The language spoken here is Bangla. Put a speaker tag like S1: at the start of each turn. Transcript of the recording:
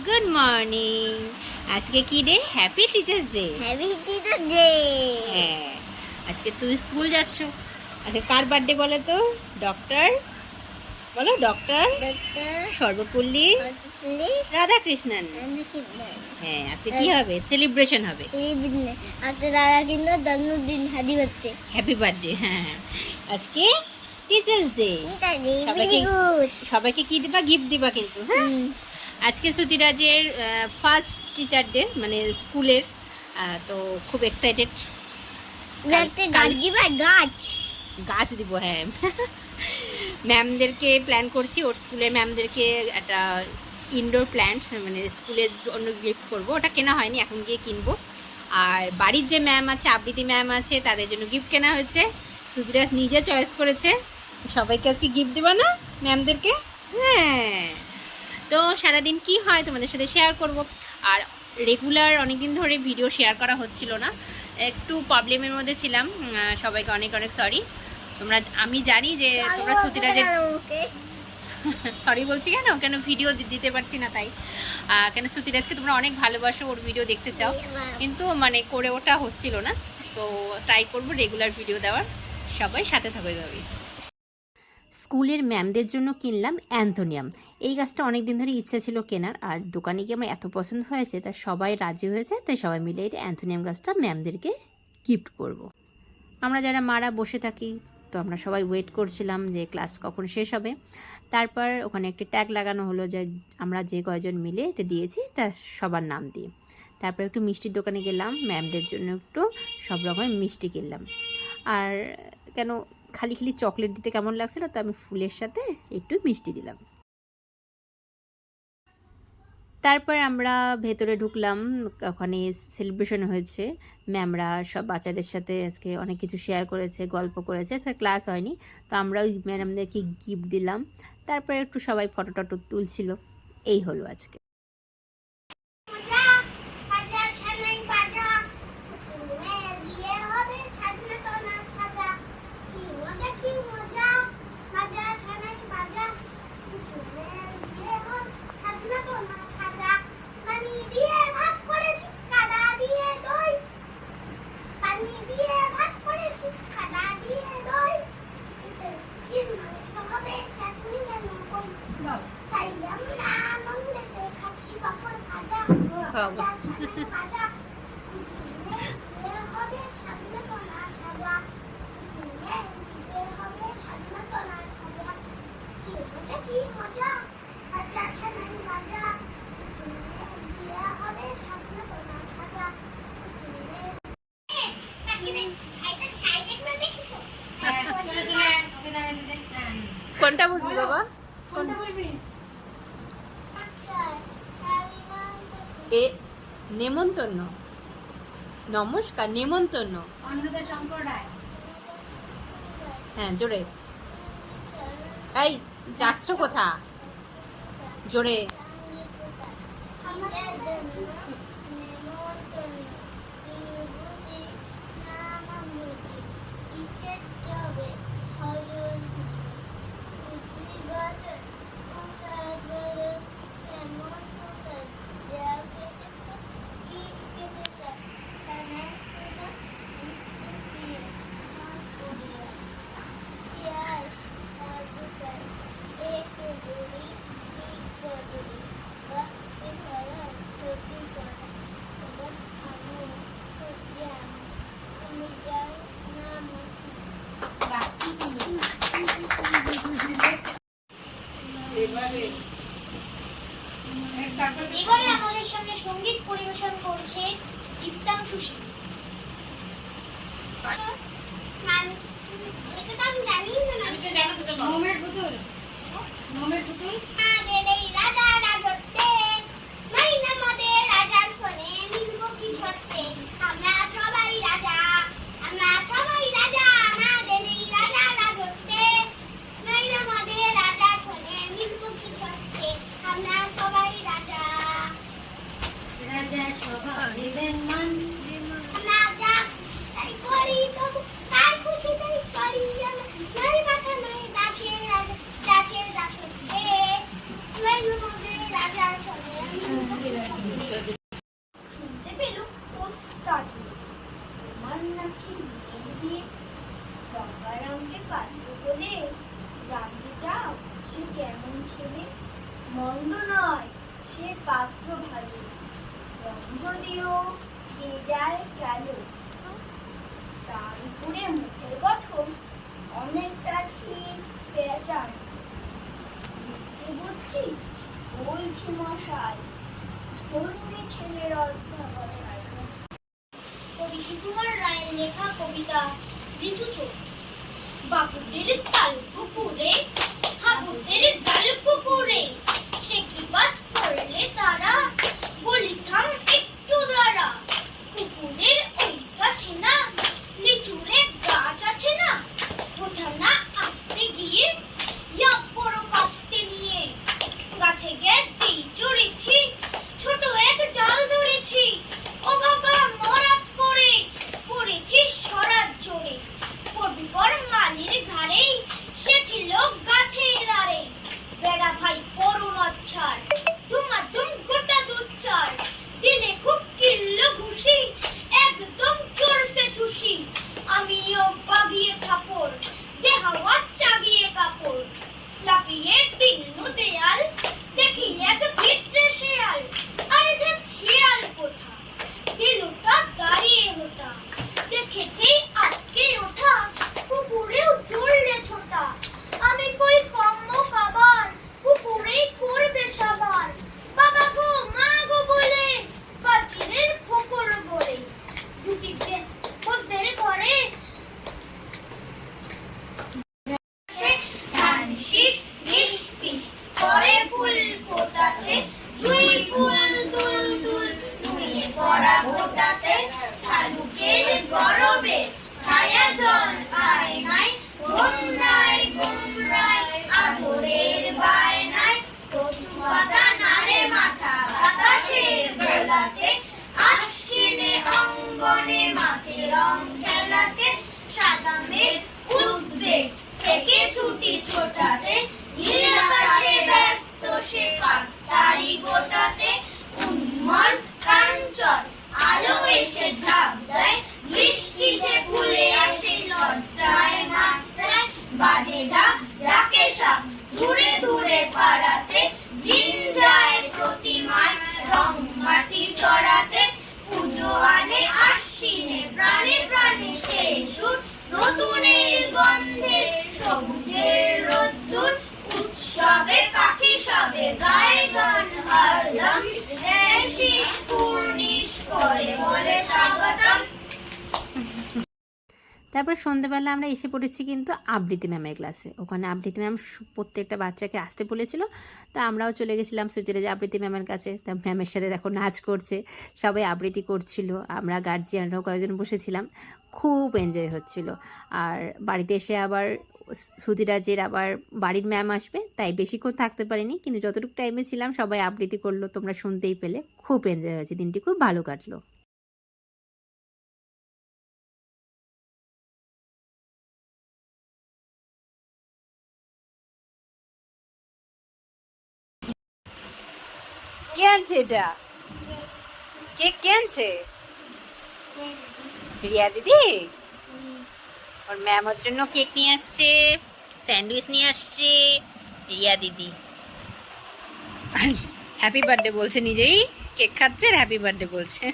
S1: Good morning. আজকে কি day? Happy teachers day.
S2: Happy teachers day.
S1: হ্যাঁ, আজকে তুমি স্কুল যাচ্ছ। আজকে কার বার্থডে বলো তো? ডক্টর বলো, ডক্টর সর্বপল্লী রাধাকৃষ্ণন। হ্যাঁ, আজকে কি হবে? সেলিব্রেশন হবে।
S2: আজকে দাদা কিন্তু জন্মদিন, হ্যাপি বার্থডে।
S1: Happy birthday. হ্যাঁ, আজকে টিচার্স ডে। সবাইকে কি দিবা? গিফট দিবা কিন্তু। হ্যাঁ, আজকে শ্রুতিরাজের ফার্স্ট টিচার ডে, মানে স্কুলের। তো খুব এক্সাইটেড। গাছ দিব। হ্যাঁ, ম্যামদেরকে প্ল্যান করছি, ওর স্কুলের ম্যামদেরকে একটা ইনডোর প্ল্যান্ট, মানে স্কুলের জন্য গিফট করবো। ওটা কেনা হয়নি, এখন গিয়ে কিনবো। আর বাড়ির যে ম্যাম আছে, আবৃত্তি ম্যাম আছে, তাদের জন্য গিফট কেনা হয়েছে। সুজিরাজ নিজে চয়েস করেছে। সবাইকে আজকে গিফট দেবা না ম্যামদেরকে? হ্যাঁ, তো সারাদিন কি হয় তোমাদের সাথে শেয়ার করব। আর রেগুলার অনেকদিন ধরে ভিডিও শেয়ার করা হচ্ছিল না, একটু প্রবলেমের মধ্যে ছিলাম। সবাইকে অনেক অনেক সরি। আমি জানি যে তোমরা শ্রুতিরাজের সরি বলছি কেন ভিডিও দিতে পারছি না, তাই কেন শ্রুতিরাজকে তোমরা অনেক ভালোবাসো, ওর ভিডিও দেখতে চাও, কিন্তু মানে করে ওটা হচ্ছিল না। তো ট্রাই করবো রেগুলার ভিডিও দেওয়ার। সবাই সাথে থাকো এইভাবেই। স্কুলের ম্যামদের জন্য কিনলাম অ্যান্থোনিয়াম। এই গাছটা অনেক দিন ধরে ইচ্ছা ছিল কেনার, আর দোকানে গিয়ে আমার এত পছন্দ হয়েছে, তাই সবাই রাজি হয়েছে। তাই সবাই মিলে এটা অ্যান্থোনিয়াম গাছটা ম্যামদেরকে গিফট করব। আমরা যারা মারা বসে থাকি, তো আমরা সবাই ওয়েট করছিলাম যে ক্লাস কখন শেষ হবে। তারপর ওখানে একটি ট্যাগ লাগানো হলো যে আমরা যে কয়জন মিলে এটা দিয়েছি তার সবার নাম দিয়ে। তারপর একটু মিষ্টির দোকানে গেলাম, ম্যামদের জন্য একটু সব রকমের মিষ্টি কিনলাম। আর কেন খালি খালি চকলেট দিতে কেমন লাগছিল, তো আমি ফুলের সাথে একটু মিষ্টি দিলাম। তারপর আমরা ভেতরে ঢুকলাম, ওখানে সেলিব্রেশন হয়েছে। ম্যামরা সব বাচ্চাদের সাথে আজকে অনেক কিছু শেয়ার করেছে, গল্প করেছে। ক্লাস হয়নি, তো আমরা ওই ম্যাডামদেরকে গিফট দিলাম। তারপরে একটু সবাই ফটো টটো তুলছিল। এই হলো আজকে। কোনটা বলবি বাবা? কোনটা বলবি? এ নেমন্তন্ন, নমস্কার, নেমন্তন্ন। হ্যাঁ, জোরে। এই যাচ্ছ কোথা? জোরে।
S2: এবারে আমাদের সঙ্গে সঙ্গীত পরিবেশন করছে দীপ্তাংশু সিং। শুনতে পেল ওস্তাদ তোমার নাকি মেয়ের বিয়ে গঙ্গারামকে পাত্র বলে জানতে চাও সে কেমন ছেলে? মন্দ নয়, সে পাত্র ভালো, রং যদিও ভেজায় গেল, তার উপরে মুখের গঠন অনেকটা ঠিক পেঁচান। বুদ্ধি বলছি মশাই, ধর্মী ছেলের অধ্যাবসায়। কবি সুকুমার রায়ের লেখা কবিতা লিচু চোখ। বাপুদের তাল পুকুরে, হাবুদের ডাল পুকুরে, সে কি বাস করলে তারা, বলি থাম একটু দাঁড়া। পুকুরের ওই গাছে না লিচুরে গাছ আছে না, কোথা না আসতে গিয়ে ইয়া বড় কাস্তে নিয়ে গাছে গেছি চড়েছি, ছোট এক ডাল ধরেছি, ও বাবা মরাত করে পড়েছি সরাত জোরে। পড়বি পর মালির ঘাড়েই, সে ছিল গাছের আড়ে, বেড়া ভাই করুণ অচ্ছার, ধুমাধুম গোটা দুচ্চার, দিলে খুব কিল্ল ঘুষি, একদম চড়ছে চুষি। আমিও বাগিয়ে খাপড়, দেহাওয়া চাগিয়ে কাপড়, লাফিয়ে টিন্নু দেয়াল, দেখি এক ভিটরে শেয়াল। আরে দেখ শেয়াল কোথা, দিলুটা দাঁড়িয়ে হোতা, দেখেছি আজকে ওঠা, কুকুরেও চললে ছোটা। আমি কই কম্ম খাবার, কুকুরেই করবে সাবার। বাবা গো মা গো বলে পাঁচিলের ফোকর গড়ে, দুটিতে বসদের ঘরে ধান শীষ নিষ্পিস করে ফুল ফোটাতে, জুই ফুল দুল দুল নুয়ে পড়া ফোটাতে, শালুকের গরবে ছায়া জল আয় নাই, গোমরায় গোমরায় আদরের বায়নায়, কচু পাতা নাড়ে মাথা বাতাসের গোলাতে, আশ্বিনে অঙ্গনে মাঠে রং খেলাতে, সাদা মেঘ উদ্বেগ থেকে ছুটি ছোটাতে, নীল আকাশে ব্যস্ত সে কাকতারি গোটাতে, উন্মর কাঞ্চন আলো এসে ঝাঁপ দেয়, বৃষ্টি সে ফুলে আসে লজ্জায় নাচায়, বাজে ঢাক ডাকে সাপ দূরে দূরে পাড়াতে, দিন যায় প্রতিমায় রং মাটি চড়াতে, পুজো আনে আশ্বিনে প্রাণে প্রাণে সে সুর, নতুনের গন্ধে সবুজের রোদ্দুর, উৎসবে পাখি সবে গায়ে গান হরদম, শীষ পূর্ণিশ করে বলে স্বাগতম।
S1: তারপর সন্ধ্যেবেলা আমরা এসে পড়েছি কিন্তু আবৃত্তি ম্যামের ক্লাসে। ওখানে আবৃত্তি ম্যাম প্রত্যেকটা বাচ্চাকে আসতে বলেছিল, তা আমরাও চলে গেছিলাম সুচিরাজ আবৃত্তি ম্যামের কাছে। তা ম্যামের সাথে দেখো নাচ করছে, সবাই আবৃত্তি করছিল, আমরা গার্জিয়ানরাও কয়েকজন বসেছিলাম, খুব এনজয় হচ্ছিল। আর বাড়িতে এসে আবার সুচিরাজের আবার বাড়ির ম্যাম আসবে, তাই বেশিক্ষণ থাকতে পারিনি, কিন্তু যতটুকু টাইমে ছিলাম সবাই আবৃত্তি করলো, তোমরা শুনতেই পেলে, খুব এনজয় হয়েছে, দিনটি খুব ভালো কাটলো। কে আনছে এটা? কেক কে আনছে? রিয়া দিদি। ওর ম্যাম ওর জন্য কেক নিয়ে আসছে, স্যান্ডউইচ নিয়ে আসছে রিয়া দিদি। হ্যাপি বার্থডে বলছে, নিজেই কেক খাচ্ছে আর হ্যাপি বার্থডে বলছে।